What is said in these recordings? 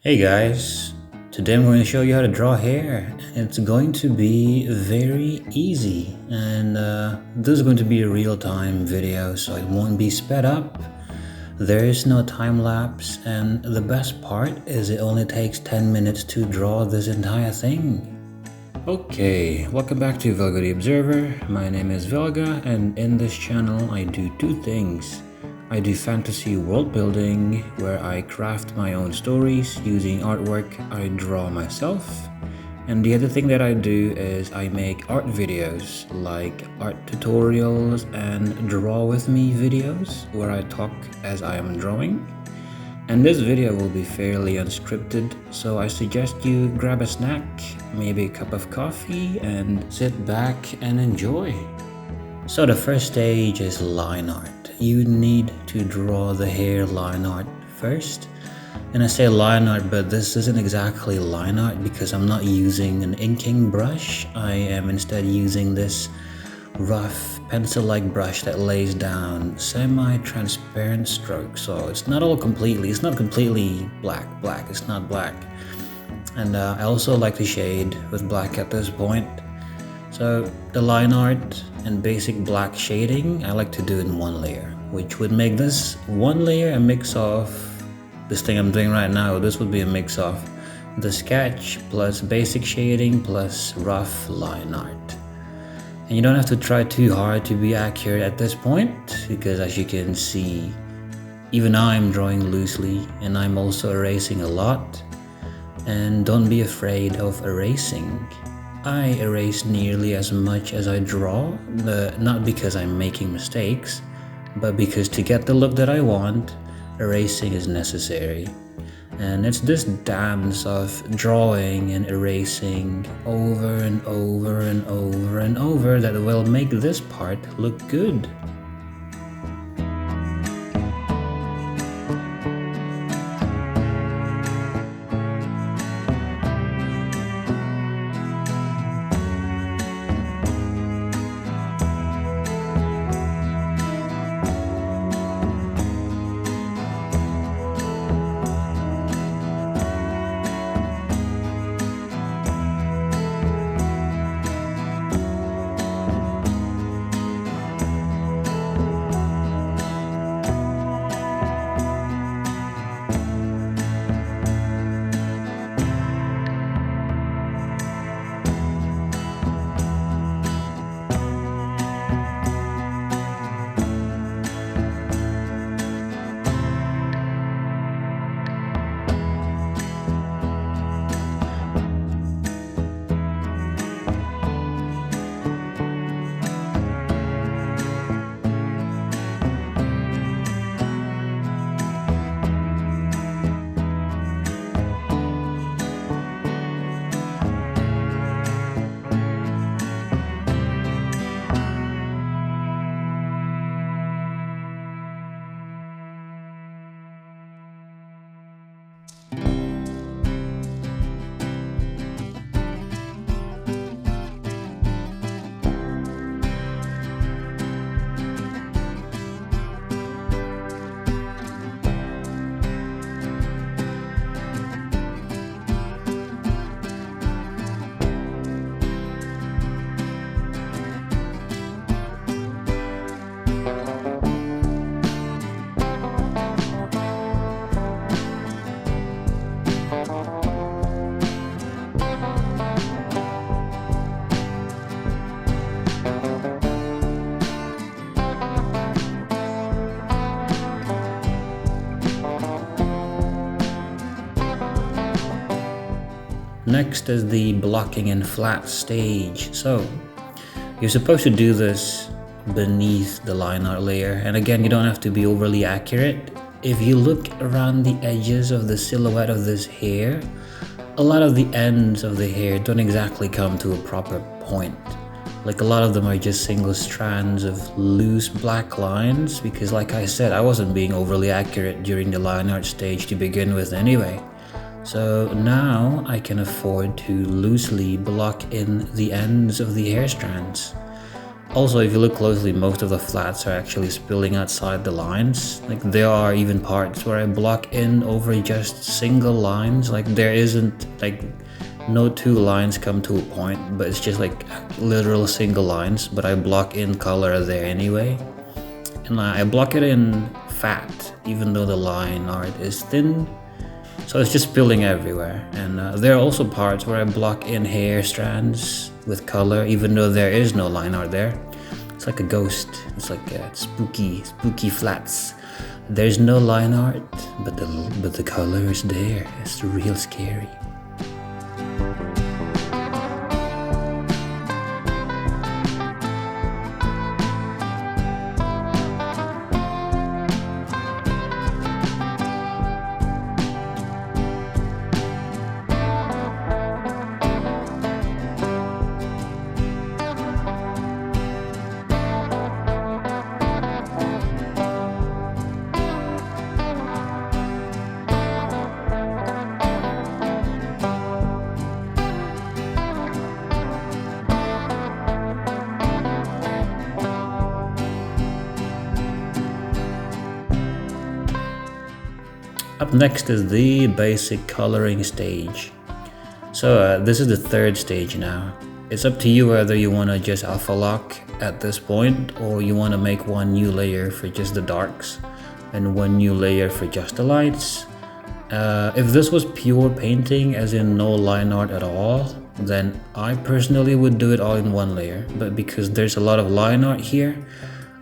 Hey guys, today I'm going to show you how to draw hair. It's going to be very easy and this is going to be a real-time video, so it won't be sped up. There is no time lapse, and the best part is it only takes 10 minutes to draw this entire thing. Okay, welcome back to Velga the Observer. My name is Velga, and in this channel I do two things. I do fantasy world building, where I craft my own stories using artwork I draw myself. And the other thing that I do is I make art videos, like art tutorials and draw with me videos, where I talk as I am drawing. And this video will be fairly unscripted, so I suggest you grab a snack, maybe a cup of coffee, and sit back and enjoy. So the first stage is line art. You need to draw the hair line art first. And I say line art, but this isn't exactly line art because I'm not using an inking brush. I am instead using this rough pencil-like brush that lays down semi-transparent strokes. So it's not completely black, it's not black. And I also like to shade with black at this point. So the line art and basic black shading, I like to do in one layer, which would make this one layer a mix of this thing I'm doing right now. This would be a mix of the sketch plus basic shading plus rough line art. And you don't have to try too hard to be accurate at this point, because as you can see, even I'm drawing loosely and I'm also erasing a lot. And don't be afraid of erasing. I erase nearly as much as I draw, not because I'm making mistakes, but because to get the look that I want, erasing is necessary. And it's this dance of drawing and erasing over and over and over and over that will make this part look good. Next is the blocking and flat stage. So you're supposed to do this beneath the line art layer, and again, you don't have to be overly accurate. If you look around the edges of the silhouette of this hair, a lot of the ends of the hair don't exactly come to a proper point. Like, a lot of them are just single strands of loose black lines, because like I said, I wasn't being overly accurate during the line art stage to begin with anyway. So now I can afford to loosely block in the ends of the hair strands. Also, if you look closely, most of the flats are actually spilling outside the lines. Like there are even parts where I block in over just single lines. Like there isn't like no two lines come to a point, but it's just like literal single lines, but I block in color there anyway. And I block it in fat, even though the line art is thin. So it's just spilling everywhere. And there are also parts where I block in hair strands with color, even though there is no line art there. It's like a ghost. It's like spooky flats. There's no line art, but the color is there. It's real scary. Up next is the basic coloring stage. So this is the third stage now. It's up to you whether you want to just alpha lock at this point or you want to make one new layer for just the darks and one new layer for just the lights. If this was pure painting, as in no line art at all, then I personally would do it all in one layer. But because there's a lot of line art here,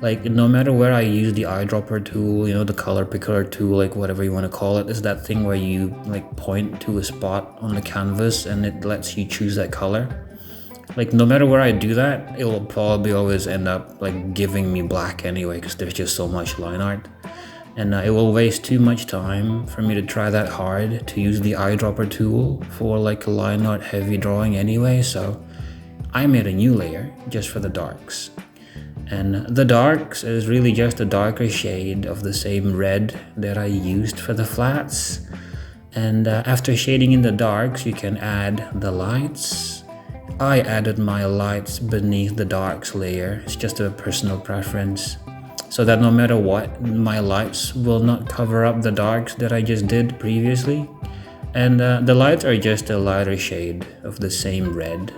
like no matter where I use the eyedropper tool, you know, the color picker tool, like whatever you want to call it, is that thing where you like point to a spot on the canvas and it lets you choose that color. Like no matter where I do that, it will probably always end up like giving me black anyway, because there's just so much line art. And it will waste too much time for me to try that hard to use the eyedropper tool for like a line art heavy drawing anyway, so I made a new layer just for the darks. And the darks is really just a darker shade of the same red that I used for the flats. And after shading in the darks, you can add the lights. I added my lights beneath the darks layer. It's just a personal preference, so that no matter what, my lights will not cover up the darks that I just did previously. And the lights are just a lighter shade of the same red.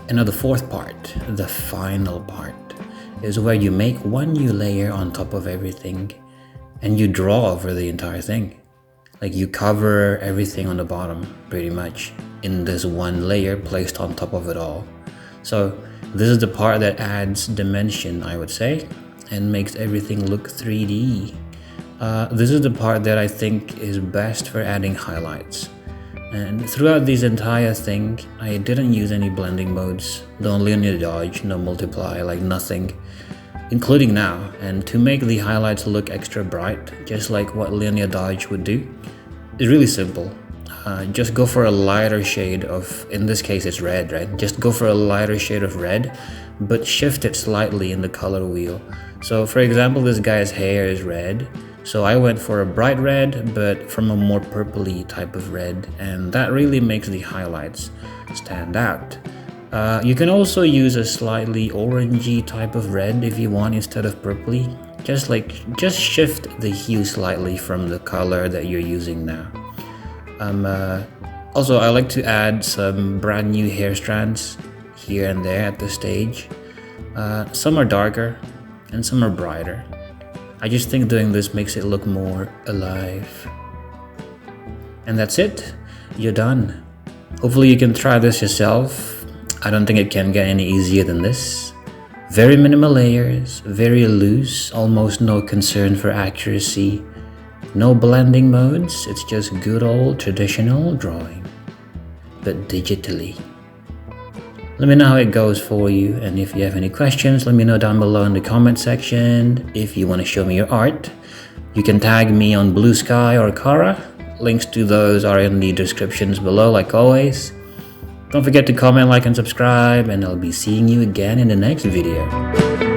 And now the fourth part, the final part, is where you make one new layer on top of everything and you draw over the entire thing. Like you cover everything on the bottom pretty much in this one layer placed on top of it all. So this is the part that adds dimension, I would say, and makes everything look 3D. This is the part that I think is best for adding highlights. And throughout this entire thing, I didn't use any blending modes, no linear dodge, no multiply, like nothing, including now. And to make the highlights look extra bright, just like what linear dodge would do, is really simple. Just go for a lighter shade of, in this case it's red, right? Just go for a lighter shade of red, but shift it slightly in the color wheel. So for example, this guy's hair is red, So I went for a bright red, but from a more purpley type of red, and that really makes the highlights stand out. You can also use a slightly orangey type of red if you want instead of purpley. Just shift the hue slightly from the color that you're using now. Also, I like to add some brand new hair strands here and there at the stage. Some are darker and some are brighter. I just think doing this makes it look more alive. And that's it. You're done. Hopefully you can try this yourself. I don't think it can get any easier than this. Very minimal layers, very loose, almost no concern for accuracy. No blending modes, it's just good old traditional drawing, but digitally. Let me know how it goes for you, and if you have any questions, let me know down below in the comment section. If you want to show me your art, you can tag me on Blue Sky or Kara. Links to those are in the descriptions below, like always. Don't forget to comment, like, and subscribe, and I'll be seeing you again in the next video.